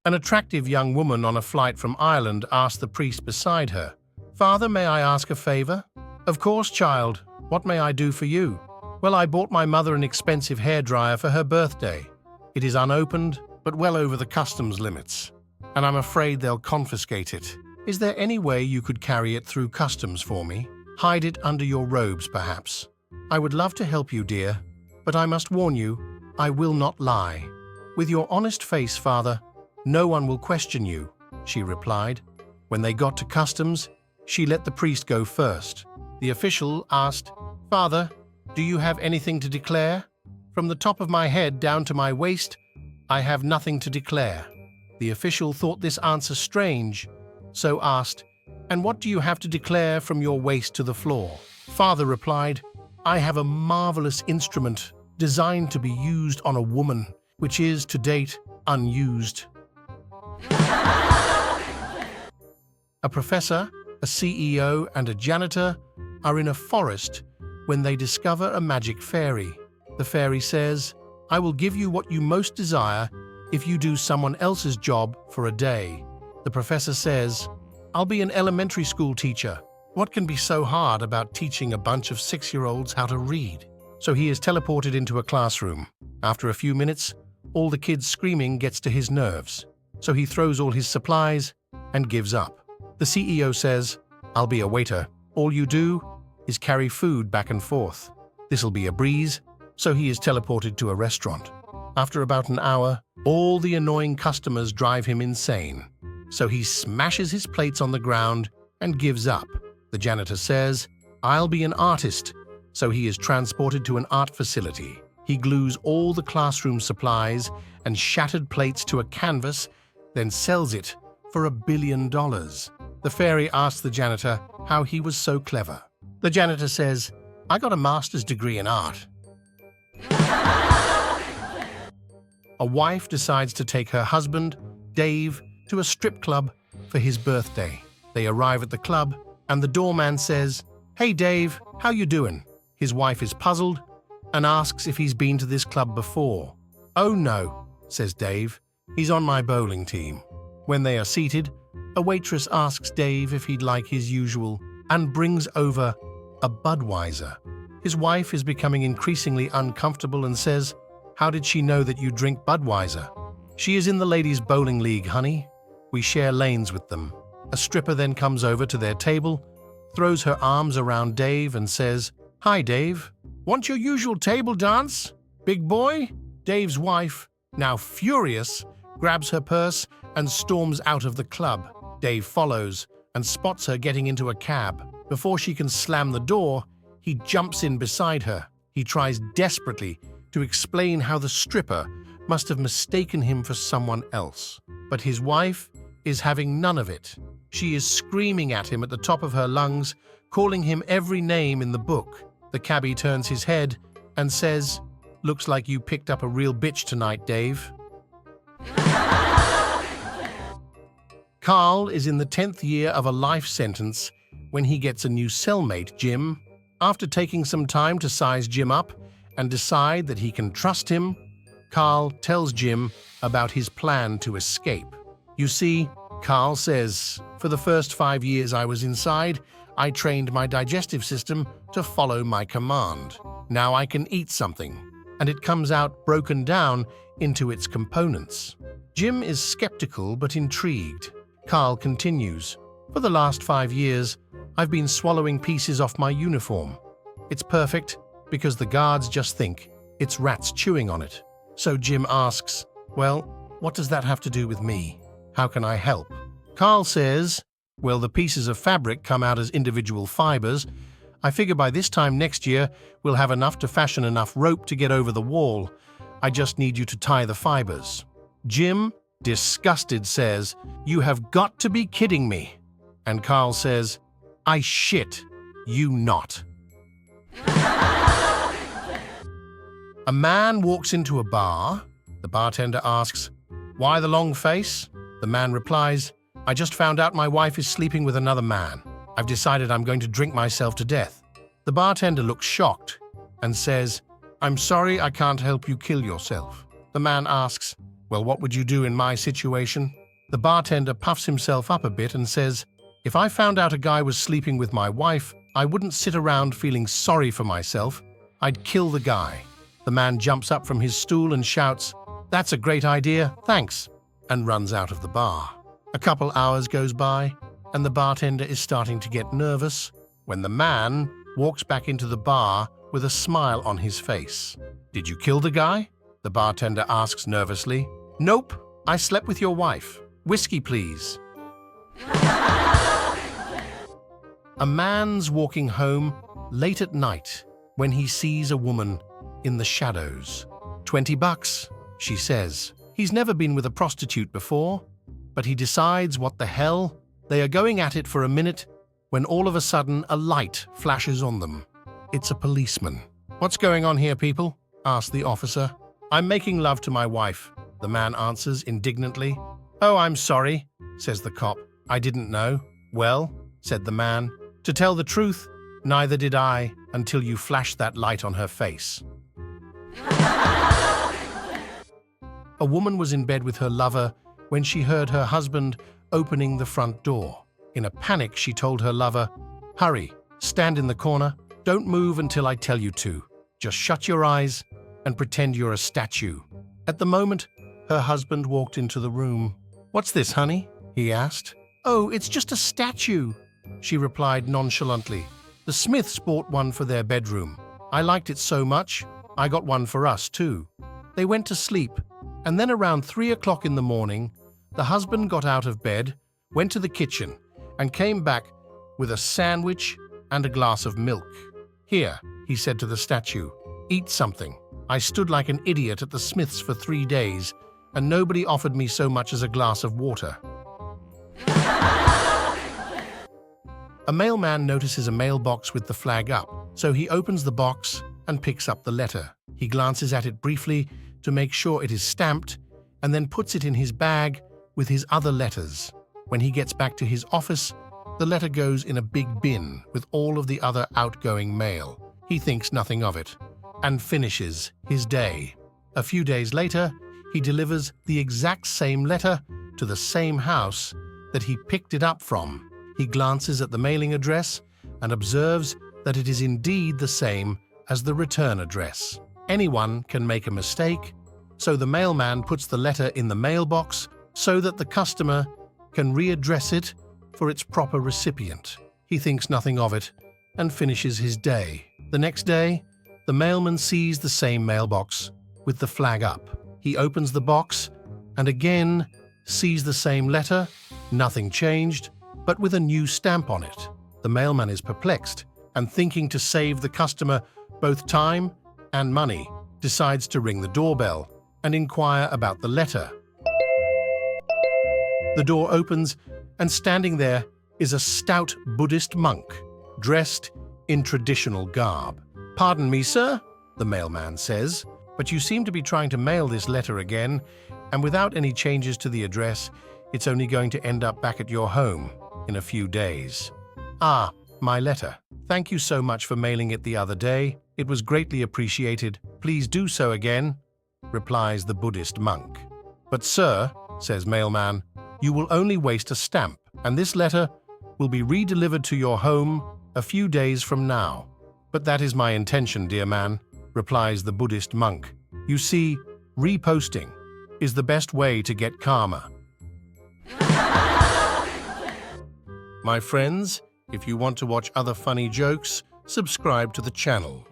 An attractive young woman on a flight from Ireland asked the priest beside her, "Father, may I ask a favor?" "Of course, child. What may I do for you?" "Well, I bought my mother an expensive hairdryer for her birthday. It is unopened, but well over the customs limits, and I'm afraid they'll confiscate it. Is there any way you could carry it through customs for me? Hide it under your robes, perhaps. I would love to help you, dear, but I must warn you, I will not lie." "With your honest face, Father, no one will question you," she replied. When they got to customs, she let the priest go first. The official asked, "Father, do you have anything to declare?" "From the top of my head down to my waist, I have nothing to declare." The official thought this answer strange, so asked, "And what do you have to declare from your waist to the floor?" Father replied, "I have a marvelous instrument designed to be used on a woman, which is, to date, unused." A professor, a CEO, and a janitor are in a forest when they discover a magic fairy. The fairy says, "I will give you what you most desire if you do someone else's job for a day." The professor says, "I'll be an elementary school teacher. What can be so hard about teaching a bunch of 6-year-olds how to read?" So he is teleported into a classroom. After a few minutes, all the kids screaming gets to his nerves. So he throws all his supplies and gives up. The CEO says, "I'll be a waiter. All you do is carry food back and forth. This'll be a breeze." So he is teleported to a restaurant. After about an hour, all the annoying customers drive him insane. So he smashes his plates on the ground and gives up. The janitor says, "I'll be an artist." So he is transported to an art facility. He glues all the classroom supplies and shattered plates to a canvas, then sells it for $1 billion. The fairy asks the janitor how he was so clever. The janitor says, "I got a master's degree in art." A wife decides to take her husband, Dave, to a strip club for his birthday. They arrive at the club, and the doorman says, "Hey Dave, how you doing?" His wife is puzzled and asks if he's been to this club before. "Oh no," says Dave, "he's on my bowling team." When they are seated, a waitress asks Dave if he'd like his usual and brings over a Budweiser. His wife is becoming increasingly uncomfortable and says, "How did she know that you drink Budweiser?" "She is in the ladies' bowling league, honey. We share lanes with them." A stripper then comes over to their table, throws her arms around Dave and says, "Hi, Dave. Want your usual table dance, big boy?" Dave's wife, now furious, grabs her purse and storms out of the club. Dave follows and spots her getting into a cab. Before she can slam the door, he jumps in beside her. He tries desperately to explain how the stripper must have mistaken him for someone else. But his wife is having none of it. She is screaming at him at the top of her lungs, calling him every name in the book. The cabbie turns his head and says, "Looks like you picked up a real bitch tonight, Dave." Carl is in the 10th year of a life sentence when he gets a new cellmate, Jim. After taking some time to size Jim up and decide that he can trust him, Carl tells Jim about his plan to escape. You see, Carl says, "For the first 5 years I was inside, I trained my digestive system to follow my command. Now I can eat something, and it comes out broken down into its components." Jim is skeptical but intrigued. Carl continues, "For the last 5 years, I've been swallowing pieces off my uniform. It's perfect because the guards just think it's rats chewing on it." So Jim asks, "Well, what does that have to do with me? How can I help?" Carl says, "Well, the pieces of fabric come out as individual fibers. I figure by this time next year, we'll have enough to fashion enough rope to get over the wall. I just need you to tie the fibers." Jim, disgusted, says, "You have got to be kidding me." And Carl says, "I shit you not." A man walks into a bar. The bartender asks, "Why the long face?" The man replies, "I just found out my wife is sleeping with another man. I've decided I'm going to drink myself to death." The bartender looks shocked and says, "I'm sorry, I can't help you kill yourself." The man asks, Well, what would you do in my situation? The bartender puffs himself up a bit and says, if I found out a guy was sleeping with my wife, I wouldn't sit around feeling sorry for myself. I'd kill the guy. The man jumps up from his stool and shouts, that's a great idea, thanks, and runs out of the bar. A couple hours goes by, and the bartender is starting to get nervous when the man walks back into the bar with a smile on his face. Did you kill the guy? The bartender asks nervously. Nope, I slept with your wife. Whiskey, please. A man's walking home late at night when he sees a woman in the shadows. $20, she says. He's never been with a prostitute before, but he decides what the hell. They are going at it for a minute when all of a sudden a light flashes on them. It's a policeman. What's going on here, people? Asks the officer. I'm making love to my wife, the man answers indignantly. Oh, I'm sorry, says the cop. I didn't know. Well, said the man, to tell the truth, neither did I until you flashed that light on her face. A woman was in bed with her lover when she heard her husband opening the front door. In a panic, she told her lover, hurry, stand in the corner, don't move until I tell you to. Just shut your eyes and pretend you're a statue. At the moment, her husband walked into the room. What's this, honey? He asked. Oh, it's just a statue, she replied nonchalantly. The Smiths bought one for their bedroom. I liked it so much, I got one for us too. They went to sleep, and then around 3 o'clock in the morning, the husband got out of bed, went to the kitchen, and came back with a sandwich and a glass of milk. Here, he said to the statue, eat something. I stood like an idiot at the Smiths for 3 days, and nobody offered me so much as a glass of water. A mailman notices a mailbox with the flag up, so he opens the box and picks up the letter. He glances at it briefly to make sure it is stamped, and then puts it in his bag with his other letters. When he gets back to his office, the letter goes in a big bin with all of the other outgoing mail. He thinks nothing of it and finishes his day. A few days later, he delivers the exact same letter to the same house that he picked it up from. He glances at the mailing address and observes that it is indeed the same as the return address. Anyone can make a mistake, so the mailman puts the letter in the mailbox so that the customer can readdress it for its proper recipient. He thinks nothing of it and finishes his day. The next day, the mailman sees the same mailbox with the flag up. He opens the box and again sees the same letter, nothing changed, but with a new stamp on it. The mailman is perplexed and, thinking to save the customer both time and money, decides to ring the doorbell and inquire about the letter. The door opens, and standing there is a stout Buddhist monk, dressed in traditional garb. Pardon me, sir, the mailman says, but you seem to be trying to mail this letter again, and without any changes to the address, it's only going to end up back at your home in a few days. Ah, my letter. Thank you so much for mailing it the other day. It was greatly appreciated. Please do so again, replies the Buddhist monk. But sir, says mailman, you will only waste a stamp, and this letter will be redelivered to your home a few days from now. But that is my intention, dear man, replies the Buddhist monk. You see, reposting is the best way to get karma. My friends, if you want to watch other funny jokes, subscribe to the channel.